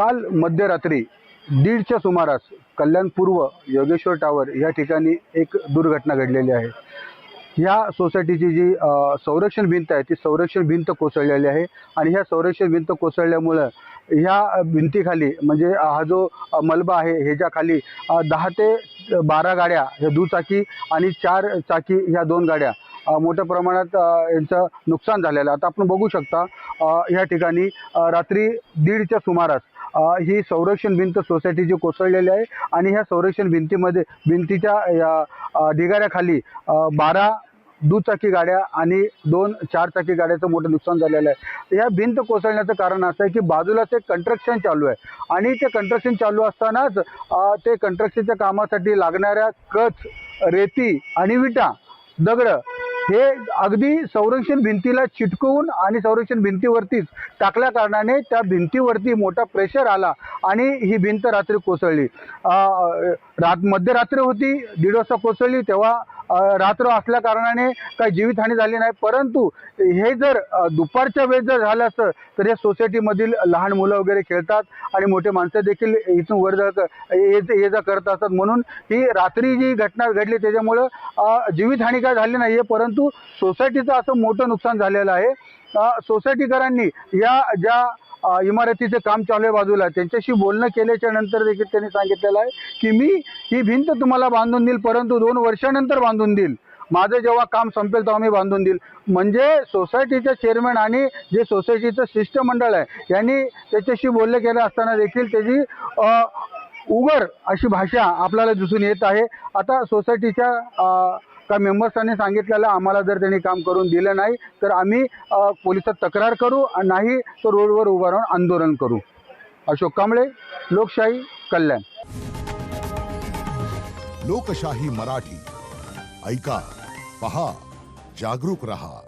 काल मध्यरात्री 1:30च्या सुमारास कल्याण पूर्व योगेश्वर टावर या ठिकाणी एक दुर्घटना घडलेली आहे। ह्या सोसायटीची जी संरक्षण भिंत आहे ती संरक्षण भिंत कोसळलेली आहे आणि ह्या संरक्षण भिंत कोसळल्यामुळे ह्या भिंतीखाली म्हणजे हा जो मलबा आहे ह्याच्या खाली 10 ते 12 गाड्या ह्या दुचाकी आणि 4 चाकी ह्या 2 गाड्या मोठ्या प्रमाणात यांचं नुकसान झालेलं आहे। आता आपण बघू शकता ह्या ठिकाणी रात्री 1:30च्या सुमारास ही संरक्षण भिंत सोसायटीची कोसळलेली आहे आणि ह्या संरक्षण भिंतीच्या या ढिगाऱ्याखाली 12 दुचाकी गाड्या आणि 2 4-चाकी गाड्याचं मोठं नुकसान झालेलं आहे। या भिंत कोसळण्याचं कारण असं आहे की बाजूलाच एक कंस्ट्रक्शन चालू आहे आणि ते कंस्ट्रक्शन चालू असतानाच ते कंस्ट्रक्शनच्या कामासाठी लागणाऱ्या कच, रेती आणि विटा, दगड हे अगदी संरक्षण भिंतीला चिटकवून आणि संरक्षण भिंतीवरतीच टाकल्या कारणाने त्या भिंतीवरती मोठा प्रेशर आला आणि ही भिंत रात्री कोसळली। मध्यरात्री होती, 1:30 वाजता कोसळली, तेव्हा रात्र असल्या कारणाने काही जीवितहानी झाली नाही। परंतु हे जर दुपारच्या वेळेस जर झालं असतं तर या सोसायटीमधील लहान मुलं वगैरे खेळतात आणि मोठे माणसं देखील इथून वर ये जा करत असतात, म्हणून ही रात्री जी घटना घडली त्याच्यामुळं जीवितहानी काय झाली नाही आहे, परंतु सोसायटीचं असं मोठं नुकसान झालेलं आहे। सोसायटीकरांनी या ज्या इमारतीचे काम चालू आहे बाजूला त्यांच्याशी बोलणं केल्याच्या नंतर देखील त्यांनी सांगितलेलं आहे की मी ही भिंत तुम्हाला बांधून देईल, परंतु 2 वर्षानंतर बांधून देईल, माझं जेव्हा काम संपेल तेव्हा मी बांधून देईल। म्हणजे सोसायटीचे चेअरमॅन आणि जे सोसायटीचं शिष्टमंडळ आहे यांनी त्याच्याशी बोलणं केलं असताना देखील त्याची उघड अशी भाषा आपल्याला दिसून येत आहे। आता सोसायटीच्या का मेंबर्सांनी सांगितलेलं आम्हाला जर त्यांनी काम करून दिलं नाही तर आम्ही पोलिसात तक्रार करू, नाही तर रोडवर उभं राहून आंदोलन करू। अशोक कांबळे, लोकशाही, कल्याण। लोकशाही मराठी ऐका, पहा, जागरूक रहा।